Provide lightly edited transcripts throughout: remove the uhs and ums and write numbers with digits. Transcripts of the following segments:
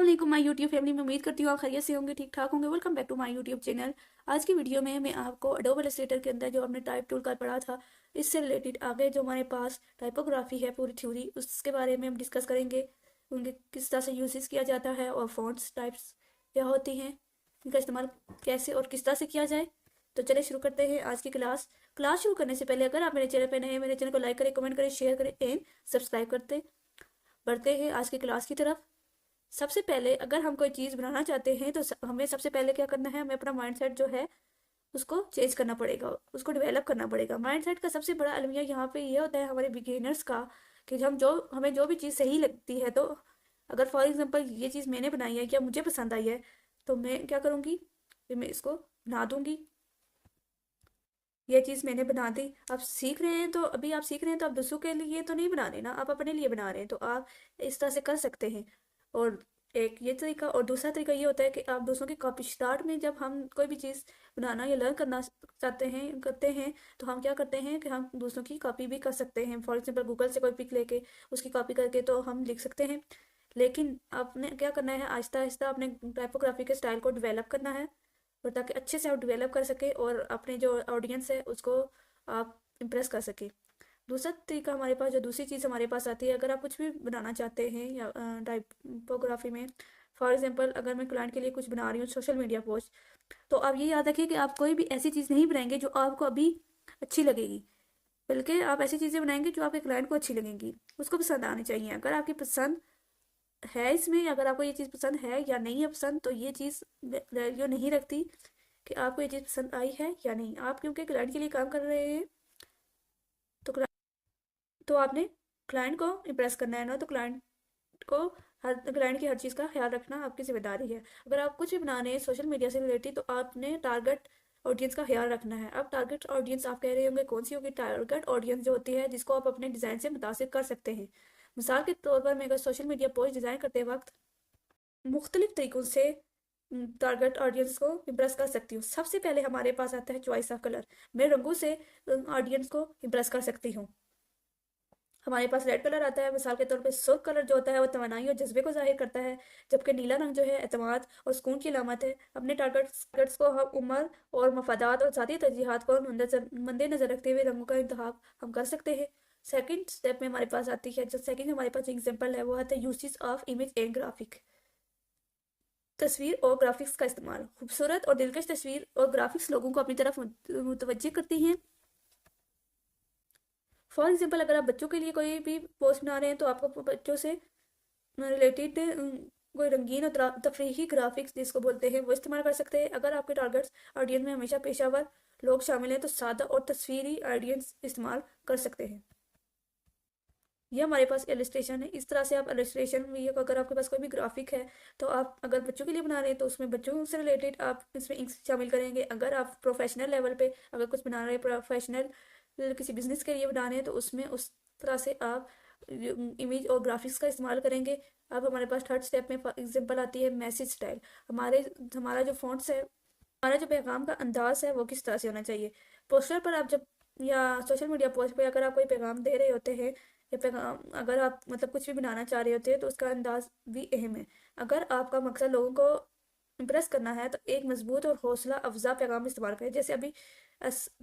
वालेकुम my YouTube family में। उम्मीद करती हूँ आप खैरियत से होंगे, ठीक ठाक होंगे। Welcome back to my YouTube channel. आज की वीडियो में मैं आपको एडोब इलस्ट्रेटर के अंदर जो हमने टाइप टूल का पढ़ा था, इससे रिलेटेड आगे जो हमारे पास टाइपोग्राफी है पूरी थ्योरी, उसके बारे में हम डिस्कस करेंगे। उनके किस तरह से यूजेस किया जाता है और फॉन्ट्स टाइप्स क्या होती हैं, इनका इस्तेमाल कैसे और किस तरह से किया जाए। तो चलिए शुरू करते हैं आज की क्लास। शुरू करने से पहले अगर आप मेरे चैनल पर नए हैं, मेरे चैनल को लाइक करें, कमेंट करें, शेयर करें एंड सब्सक्राइब करते। बढ़ते हैं आज की क्लास की तरफ। सबसे पहले अगर हम कोई चीज़ बनाना चाहते हैं तो हमें सबसे पहले क्या करना है, हमें अपना माइंडसेट जो है उसको चेंज करना पड़ेगा, उसको डेवलप करना पड़ेगा। माइंडसेट का सबसे बड़ा अलमिया यहाँ पे ये होता है हमारे बिगिनर्स का, कि हमें जो भी चीज़ सही लगती है, तो अगर फॉर एग्जांपल ये चीज़ मैंने बनाई है या मुझे पसंद आई है, तो मैं क्या करूँगी, फिर मैं इसको बना दूँगी। ये चीज़ मैंने बना दी। आप सीख रहे हैं तो अभी आप सीख रहे हैं तो आप दूसरों के लिए तो नहीं बना रहे ना, आप अपने लिए बना रहे हैं, तो आप इस तरह से कर सकते हैं। और एक ये तरीका, और दूसरा तरीका ये होता है कि आप दूसरों की कॉपी, स्टार्ट में जब हम कोई भी चीज़ बनाना या लर्न करना चाहते हैं करते हैं, तो हम क्या करते हैं कि हम दूसरों की कॉपी भी कर सकते हैं। फॉर एग्जाम्पल गूगल से कोई पिक लेके उसकी कॉपी करके तो हम लिख सकते हैं। लेकिन आपने क्या करना है, आहिस्ता आहिस्ता अपने टाइपोग्राफी के स्टाइल को डेवलप करना है, और ताकि अच्छे से आप डेवलप कर सके और अपने जो ऑडियंस है उसको आप इम्प्रेस कर सके। दूसरा तरीका हमारे पास, जो दूसरी चीज़ हमारे पास आती है, अगर आप कुछ भी बनाना चाहते हैं या टाइपोग्राफी में, फॉर एग्जांपल अगर मैं क्लाइंट के लिए कुछ बना रही हूँ सोशल मीडिया पोस्ट, तो आप ये याद रखिए कि आप कोई भी ऐसी चीज़ नहीं बनाएंगे जो आपको अभी अच्छी लगेगी, बल्कि आप ऐसी चीज़ें बनाएंगे जो आपके क्लाइंट को अच्छी लगेंगी, उसको पसंद आनी चाहिए। अगर आपकी पसंद है इसमें, अगर आपको ये चीज़ पसंद है या नहीं है पसंद, तो ये चीज़ वैल्यू नहीं रखती कि आपको ये चीज़ पसंद आई है या नहीं। आप क्योंकि क्लाइंट के लिए काम कर रहे हैं, तो तो आपने क्लाइंट को इम्प्रेस करना है ना, तो को क्लाइंट की हर चीज़ का ख्याल रखना आपकी जिम्मेदारी है। अगर आप कुछ भी बना रहे हैं सोशल मीडिया से रिलेटेड, तो आपने टारगेट ऑडियंस का ख्याल रखना है। अब टारगेट ऑडियंस आप कह रहे होंगे कौन सी होगी। टारगेट ऑडियंस जो होती है जिसको आप अपने डिज़ाइन से मुतासिर कर सकते हैं। मिसाल के तौर पर मैं अगर सोशल मीडिया पोस्ट डिज़ाइन करते वक्त मुख्तलिफ तरीकों से टारगेट ऑडियंस को इम्प्रेस कर सकती हूँ। सबसे पहले हमारे पास आता है चॉइस ऑफ कलर। मैं रंगों से ऑडियंस को इम्प्रेस कर सकती हूँ। हमारे पास रेड कलर आता है, मिसाल के तौर पे सुर्ख कलर जो होता है वो तवानाई और जज्बे को जाहिर करता है, जबकि नीला रंग जो है एतमाद और सुकून की अलामत है। अपने टारगेट्स को हम उम्र और मफादात और ज़ाती तरजीहात को मद्देनजर रखते हुए रंगों का इंतखाब हम कर सकते हैं। सेकंड स्टेप में हमारे पास आती है, जो सेकंड हमारे पास एग्जांपल है, वो आता है usage of image and graphic. तस्वीर और ग्राफिक्स का इस्तेमाल। खूबसूरत और दिलकश तस्वीर और ग्राफिक्स लोगों को अपनी तरफ मुतवज्जे करती हैं। फॉर एग्जाम्पल अगर आप बच्चों के लिए कोई भी पोस्ट बना रहे हैं, तो आपको बच्चों से रिलेटेड कोई रंगीन और तफरीही ग्राफिक्स जिसको बोलते हैं वो इस्तेमाल कर सकते हैं। अगर आपके टारगेट्स ऑडियंस में हमेशा पेशावर लोग शामिल हैं, तो सादा और तस्वीरी ऑडियंस इस्तेमाल कर सकते हैं। ये हमारे पास इलस्ट्रेशन है। इस तरह से आप इलस्ट्रेशन भी, अगर आपके पास कोई भी ग्राफिक है, तो आप अगर बच्चों के लिए बना रहे हैं तो उसमें बच्चों से रिलेटेड आप इसमें इंक्स शामिल करेंगे। अगर आप प्रोफेशनल लेवल पे अगर कुछ बना रहे हैं, प्रोफेशनल किसी बिजनेस के लिए बना रहे हैं, तो उसमें उस तरह से आप इमेज और ग्राफिक्स का इस्तेमाल करेंगे। अब हमारे पास थर्ड स्टेप में एग्जाम्पल आती है मैसेज स्टाइल। हमारा जो फॉन्ट्स है, हमारा जो पैगाम का अंदाज है वो किस तरह से होना चाहिए। पोस्टर पर आप जब, या सोशल मीडिया पोस्ट पे अगर आप कोई पैगाम दे रहे होते हैं, या पैगाम अगर आप मतलब कुछ भी बनाना चाह रहे होते हैं, तो उसका अंदाज भी अहम है। अगर आपका मकसद लोगों को इम्प्रेस करना है, तो एक मजबूत और हौसला अफजा पैगाम इस्तेमाल करें,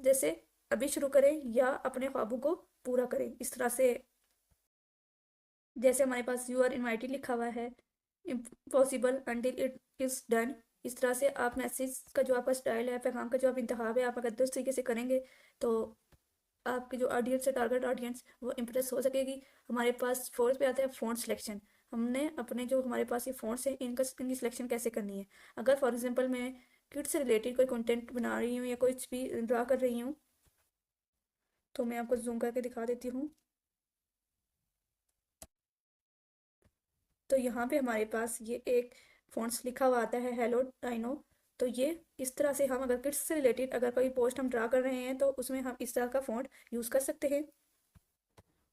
जैसे अभी शुरू करें या अपने ख्वाबों को पूरा करें। इस तरह से, जैसे हमारे पास यू आर इनवाइटेड लिखा हुआ है, impossible until it is done. इस तरह से आप मैसेज का जो आपका स्टाइल है, पैगाम का जो आप इंतखाब है, आप अगर दुरुस्त तरीके से करेंगे, तो आपकी जो ऑडियंस है, टारगेट ऑडियंस, वो इम्प्रेस हो सकेगी। हमारे पास फोर्थ पे आता है फ़ॉन्ट सिलेक्शन। हमने अपने जो हमारे पास ये फ़ॉन्ट्स हैं, इनकी सिलेक्शन कैसे करनी है। अगर फॉर एग्जांपल मैं किड्स से रिलेटेड कोई कंटेंट बना रही हूँ या कुछ भी ड्रा कर रही हूँ, तो मैं आपको जूम करके दिखा देती हूँ। तो यहाँ पे हमारे पास ये एक फ़ॉन्ट्स लिखा हुआ आता है, हेलो डाइनो। तो ये इस तरह से हम अगर किड्स से रिलेटेड अगर कोई पोस्ट हम ड्रा कर रहे हैं, तो उसमें हम इस तरह का फ़ॉन्ट यूज़ कर सकते हैं।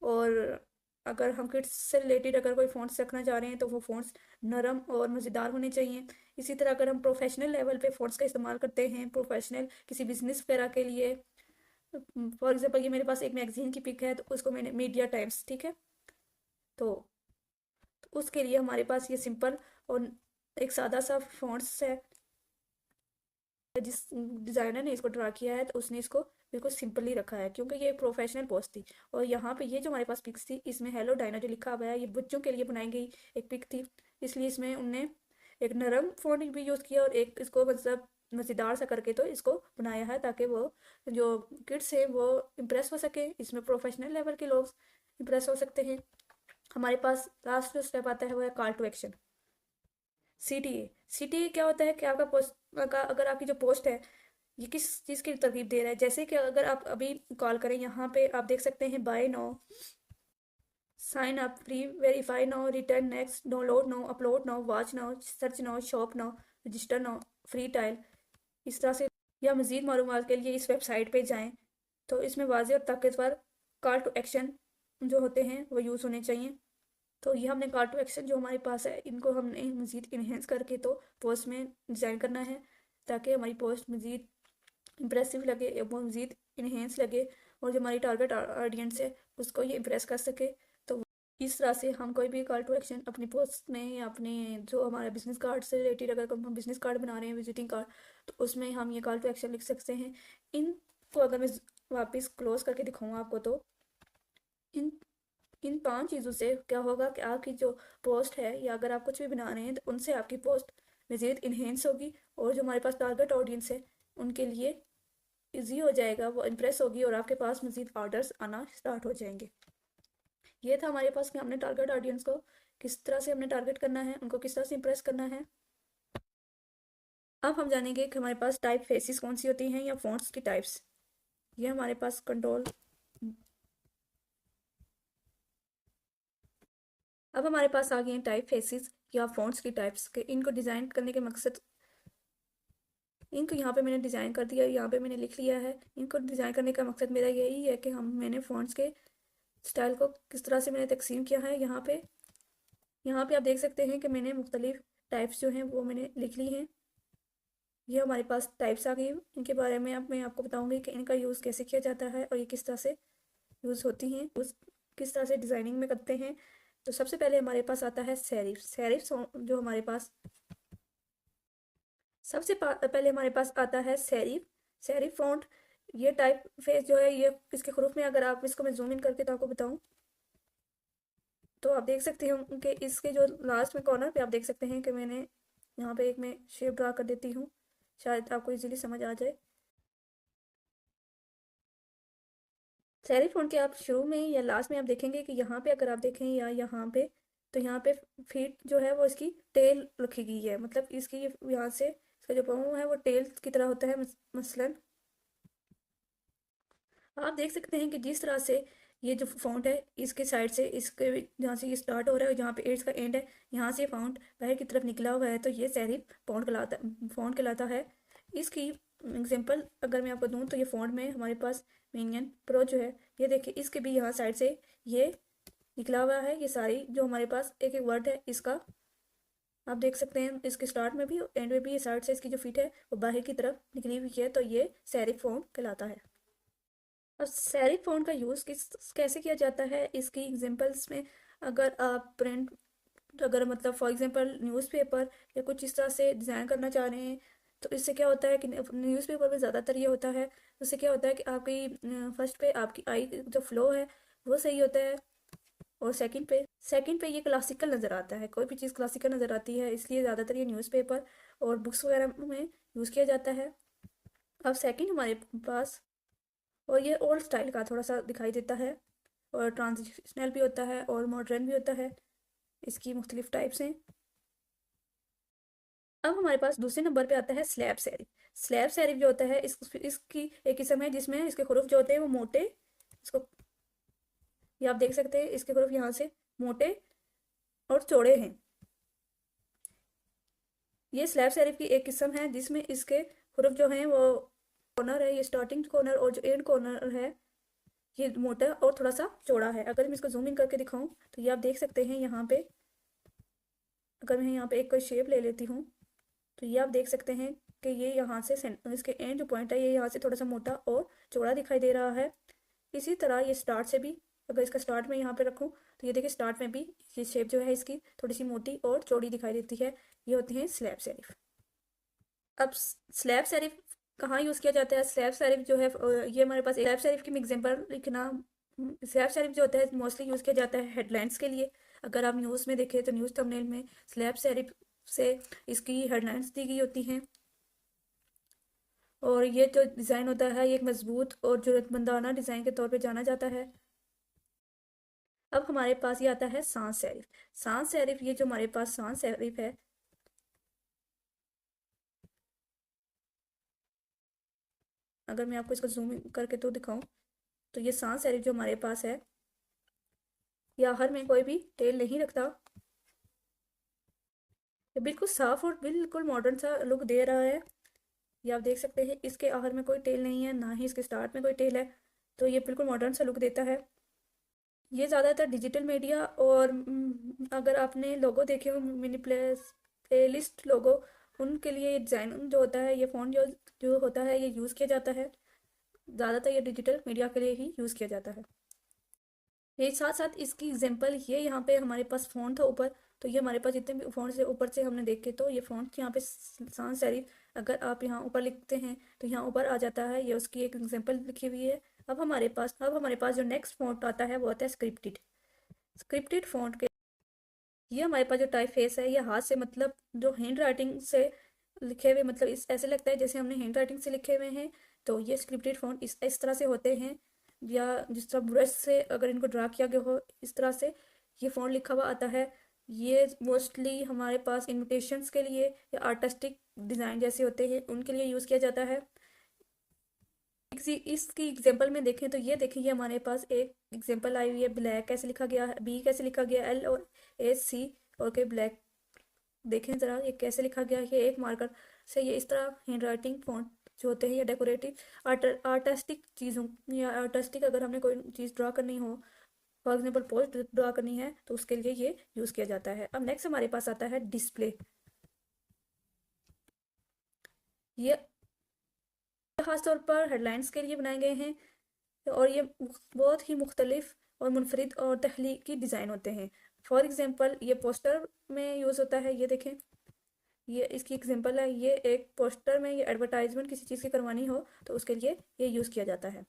और अगर हम किड्स से रिलेटेड अगर कोई फ़ॉन्ट्स रखना चाह रहे हैं, तो वो फ़ॉन्ट्स नरम और मज़ेदार होने चाहिए। इसी तरह अगर हम प्रोफेशनल लेवल पे फ़ॉन्ट्स का इस्तेमाल करते हैं, प्रोफेशनल किसी बिजनेस वगैरह के लिए, फॉर एग्जांपल ये मेरे पास एक मैगजीन की पिक है, तो उसको मैंने मीडिया टाइम्स, ठीक है, तो उसके लिए हमारे पास ये सिंपल और एक सादा सा फॉन्ट्स है। जिस डिज़ाइनर ने इसको ड्रा किया है तो उसने इसको बिल्कुल सिंपली रखा है क्योंकि ये एक प्रोफेशनल पोस्ट थी। और यहाँ पे ये जो हमारे पास पिक्स थी इसमें हेलो डायना जो लिखा हुआ है ये बच्चों के लिए बनाई गई एक पिक थी, इसलिए इसमें उनने एक नरम फॉन्ट भी यूज़ किया और एक इसको मतलब मज़ेदार सा करके तो इसको बनाया है ताकि वो जो किड्स हैं वो इम्प्रेस हो सके, इसमें प्रोफेशनल लेवल के लोग इम्प्रेस हो सकते हैं। हमारे पास लास्ट जो स्टेप आता है वो है कॉल टू एक्शन। सीटीए क्या होता है कि आपका पोस्ट का अगर आपकी जो पोस्ट है ये किस चीज़ की तरकीब दे रहा है। जैसे कि अगर आप अभी कॉल करें, यहाँ पे आप देख सकते हैं buy now, sign up, pre verify now, return next, download now, upload now, watch now, search now, shop now, register now, free trial, इस तरह से। या मज़ीद मालूमात के लिए इस वेबसाइट पे जाएं। तो इसमें वाज़ेह और ताकतवर कॉल टू एक्शन जो होते हैं वो यूज़ होने चाहिए। तो ये हमने कॉल टू एक्शन जो हमारे पास है इनको हमने मज़ीद इन्हेंस करके तो पोस्ट में डिज़ाइन करना है ताकि हमारी पोस्ट मज़ीद इम्प्रेसिव लगे, वो मज़ीद इन्हेंस लगे और जो हमारी टारगेट ऑडियंस है उसको ये इम्प्रेस कर सके। तो इस तरह से हम कोई भी कॉल टू एक्शन अपनी पोस्ट में या अपने जो हमारे बिजनेस कार्ड से रिलेटेड अगर हम बिजनेस कार्ड बना रहे हैं, विजिटिंग कार्ड, तो उसमें हम ये कॉल टू एक्शन लिख सकते हैं। इनको अगर मैं वापस क्लोज करके दिखाऊँ आपको तो इन इन 5 चीज़ों से क्या होगा कि आपकी जो पोस्ट है या अगर आप कुछ भी बना रहे हैं तो उनसे आपकी पोस्ट मज़ीद इन्हेंस होगी और जो हमारे पास टारगेट ऑडियंस है उनके लिए इजी हो जाएगा, वो इम्प्रेस होगी और आपके पास मज़ीद ऑर्डर्स आना स्टार्ट हो जाएंगे। ये था हमारे पास कि हमने टारगेट ऑडियंस को किस तरह से हमने टारगेट करना है, उनको किस तरह से इम्प्रेस करना है। अब हम जानेंगे कि हमारे पास टाइप फेसिस कौन सी होती हैं या फॉन्ट्स की टाइप्स। ये हमारे पास कंट्रोल। अब हमारे पास आ गए हैं टाइप फेसिस या फॉन्ट्स की टाइप्स के। इनको डिज़ाइन करने के मकसद, इनको यहाँ पे मैंने डिज़ाइन कर दिया, यहाँ पे मैंने लिख लिया है। इनको डिज़ाइन करने का मकसद मेरा यही है कि मैंने फॉन्ट्स के स्टाइल को किस तरह से मैंने तकसीम किया है। यहाँ पे आप देख सकते हैं कि मैंने मुख्तलिफ टाइप्स जो हैं वो मैंने लिख ली हैं। ये हमारे पास टाइप्स आ गई। इनके बारे में अब मैं आपको बताऊंगी कि इनका यूज़ कैसे किया जाता है और ये किस तरह से यूज़ होती हैं, किस तरह से डिज़ाइनिंग में करते हैं। तो सबसे पहले हमारे पास आता है सेरिफ। जो हमारे पास सबसे पहले हमारे पास आता है सेरिफ फॉन्ट। ये टाइप फेस जो है ये इसके हरूफ में अगर आप इसको मैं जूम इन करके तो आपको बताऊं तो आप देख सकते हैं कि इसके जो लास्ट में कॉर्नर पे आप देख सकते हैं कि मैंने यहाँ पे एक मैं शेप ड्रा कर देती हूँ, शायद आपको इजीली समझ आ जाए। सेरिफ फॉन्ट के आप शुरू में या लास्ट में आप देखेंगे कि यहाँ पे अगर आप देखें या यहाँ पे, तो यहाँ पे फीट जो है वो इसकी टेल रखी गई है, मतलब इसकी यहाँ से इसका जो पाँव है वो टेल की तरह होता है। मसलन आप देख सकते हैं कि जिस तरह से ये जो फॉन्ट है इसके साइड से इसके जहाँ से ये स्टार्ट हो रहा है और जहाँ पे इसका एंड है यहाँ से फॉन्ट बाहर की तरफ निकला हुआ है, तो ये सेरिफ फॉन्ट कहलाता है। इसकी एग्जांपल अगर मैं आपको दूँ तो ये फॉन्ट में हमारे पास मिनियन प्रो जो है ये देखिए इसके भी यहाँ साइड से ये निकला हुआ है। ये सारी जो हमारे पास एक एक वर्ड है इसका आप देख सकते हैं इसके स्टार्ट में भी एंड में भी ये साइड से इसकी जो फिट है वो बाहर की तरफ निकली हुई है, तो ये सेरिफ फॉन्ट कहलाता है। अब सेरिफ फॉन्ट का यूज़ कैसे किया जाता है इसकी एग्जांपल्स में, अगर आप प्रिंट अगर मतलब फॉर एग्जांपल न्यूज़पेपर या कुछ इस तरह से डिज़ाइन करना चाह रहे हैं तो इससे क्या होता है कि न्यूज़पेपर में ज़्यादातर ये होता है, उससे क्या होता है कि आपकी फर्स्ट पे आपकी आई जो फ्लो है वो सही होता है और सेकंड पे ये क्लासिकल नज़र आता है। कोई भी चीज़ क्लासिकल नज़र आती है इसलिए ज़्यादातर ये न्यूज़पेपर और बुक्स वगैरह में यूज़ किया जाता है। अब सेकंड हमारे पास, और ये ओल्ड स्टाइल का थोड़ा सा दिखाई देता है और ट्रांजिशनल भी होता है और मॉडर्न भी होता है, इसकी मुख्तलिफ टाइप्स हैं। अब हमारे पास दूसरे नंबर पे आता है स्लैब सेरिफ। स्लैब सेरिफ जो होता है इसकी एक किस्म है जिसमें इसके हरूफ जो होते हैं वो मोटे, इसको ये आप देख सकते हैं इसके हरूफ यहाँ से मोटे और चौड़े हैं। ये स्लैब सेरिफ की एक किस्म है जिसमें इसके हरूफ जो हैं वो कॉर्नर है, ये स्टार्टिंग कॉर्नर और जो एंड कॉर्नर है ये मोटा और थोड़ा सा चौड़ा है। अगर मैं इसको जूम इन करके दिखाऊं तो ये आप देख सकते हैं यहाँ पे, अगर मैं यहाँ पे एक कोई शेप ले लेती हूँ तो ये आप देख सकते हैं कि ये यहाँ से इसके एंड जो पॉइंट है ये यहाँ से थोड़ा सा मोटा और चौड़ा दिखाई दे रहा है। इसी तरह ये स्टार्ट से भी अगर इसका स्टार्ट में यहाँ पे रखूँ तो ये देखिए स्टार्ट में भी ये शेप जो है इसकी थोड़ी सी मोटी और चौड़ी दिखाई देती है। ये होती है स्लैब सेरिफ। अब स्लैब सेरिफ कहाँ यूज़ किया जाता है? स्लैब सेरिफ जो है ये हमारे पास स्लैब सेरिफ की एग्जांपल लिखना। स्लैब सेरिफ जो होता है मोस्टली यूज़ किया जाता है हेडलाइंस के लिए। अगर आप न्यूज़ में देखें तो न्यूज़ थंबनेल में स्लैब सेरिफ से इसकी हेडलाइंस दी गई होती हैं। और ये जो डिज़ाइन होता है ये एक मजबूत और जरूरतमंदाना डिज़ाइन के तौर पे जाना जाता है। अब हमारे पास ये आता है सांस सेरिफ। सांस सेरिफ ये जो हमारे पास सांस सेरिफ है, अगर मैं आपको इसको जूम करके तो दिखाऊं तो ये सांस सेरिफ जो हमारे पास है या आखिर में कोई भी टेल नहीं रखता। ये बिल्कुल साफ और बिल्कुल मॉडर्न सा लुक दे रहा है। ये आप देख सकते हैं इसके आखिर में कोई टेल नहीं है, ना ही इसके स्टार्ट में कोई टेल है, तो ये बिल्कुल मॉडर्न सा लुक देता है। ये ज़्यादातर डिजिटल मीडिया और अगर आपने लोगो देखे हो मिनी प्लेलिस्ट लोगो, उनके लिए ये डिज़ाइन जो होता है, ये फ़ॉन्ट जो होता है ये यूज़ किया जाता है। ज़्यादातर ये डिजिटल मीडिया के लिए ही यूज़ किया जाता है। ये साथ साथ इसकी एग्जांपल ये यहाँ पे हमारे पास फ़ॉन्ट था ऊपर, तो ये हमारे पास जितने भी फ़ॉन्ट से ऊपर से हमने देखे तो ये फ़ॉन्ट यहाँ पे सांस सेरिफ अगर आप यहाँ ऊपर लिखते हैं तो यहाँ ऊपर आ जाता है, ये उसकी एक एग्जांपल लिखी हुई है। अब हमारे पास जो नेक्स्ट फ़ॉन्ट आता है वो आता है स्क्रिप्टेड फ़ॉन्ट के। ये हमारे पास जो टाइप फेस है ये हाथ से मतलब जो हैंड राइटिंग से लिखे हुए, मतलब इस ऐसे लगता है जैसे हमने हैंड राइटिंग से लिखे हुए हैं। तो ये स्क्रिप्टेड फ़ॉन्ट इस तरह से होते हैं, या जिस तरह ब्रश से अगर इनको ड्रा किया गया हो इस तरह से ये फ़ॉन्ट लिखा हुआ आता है। ये मोस्टली हमारे पास इन्विटेशंस के लिए या आर्टिस्टिक डिज़ाइन जैसे होते हैं उनके लिए यूज़ किया जाता है। इसकी एग्जांपल में देखें तो ये देखिए, ये हमारे पास एक एग्जांपल आई हुई है। ब्लैक कैसे लिखा गया है, बी कैसे लिखा गया है, एल और ए सी और के ब्लैक। देखें ज़रा ये कैसे लिखा गया है, ये एक मार्कर से ये इस तरह हैंड राइटिंग फॉन्ट जो होते हैं ये डेकोरेटिव आर्टिस्टिक चीज़ों या आर्टिस्टिक अगर हमने कोई चीज़ ड्रा करनी हो, फॉर एग्जाम्पल पोस्ट ड्रा करनी है तो उसके लिए ये यूज़ किया जाता है। अब नेक्स्ट हमारे पास आता है डिस्प्ले। ये खास तौर पर हेडलाइंस के लिए बनाए गए हैं और ये बहुत ही मुख्तलिफ और मुनफरिद और तख्लीकी डिज़ाइन होते हैं। फॉर एग्ज़ाम्पल ये पोस्टर में यूज़ होता है, ये देखें ये इसकी एग्जांपल है। ये एक पोस्टर में ये एडवर्टाइजमेंट किसी चीज़ की करवानी हो तो उसके लिए ये यूज़ किया जाता है।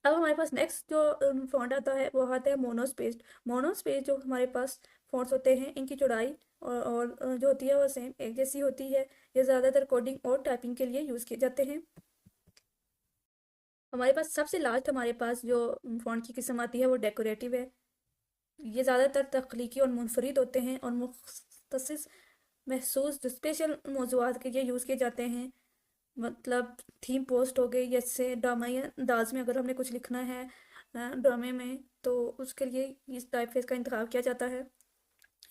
अब हमारे पास नेक्स्ट जो फॉन्ट आता है वो आता है मोनोस्पेस्ड। मोनोस्पेस जो हमारे पास फॉन्ट्स होते हैं इनकी चौड़ाई और जो होती है वो सेम एक जैसी होती है। ये ज़्यादातर कोडिंग और टाइपिंग के लिए यूज़ किए जाते हैं। हमारे पास सबसे लास्ट हमारे पास जो फॉन्ट की किस्म आती है वो डेकोरेटिव है। ये ज़्यादातर तख्लीकी और मुनफरिद होते हैं और मुख्तसिस महसूस जो स्पेशल मौज़ूआत के लिए यूज़ किए जाते हैं। मतलब थीम पोस्ट हो गई, जैसे ड्रामाई अंदाज में अगर हमने कुछ लिखना है ड्रामे में तो उसके लिए इस टाइप फेस का इंतखाब किया जाता है।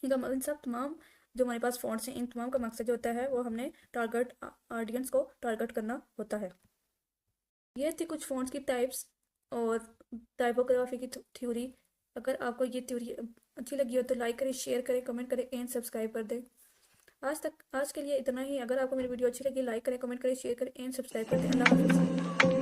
इन सब तमाम जो हमारे पास फ़ॉन्ट्स हैं इन तमाम का मकसद जो होता है वो हमने टारगेट ऑडियंस को टारगेट करना होता है। ये थी कुछ फ़ॉन्ट्स की टाइप्स और टाइपोग्राफी की थ्योरी। अगर आपको ये थ्योरी अच्छी लगी हो तो लाइक करें, शेयर करें, कमेंट करें एंड सब्सक्राइब कर दें। आज के लिए इतना ही। अगर आपको मेरी वीडियो अच्छी लगी लाइक करें, कमेंट करें, शेयर करें एंड सब्सक्राइब कर दें। अल्लाह हाफिज़।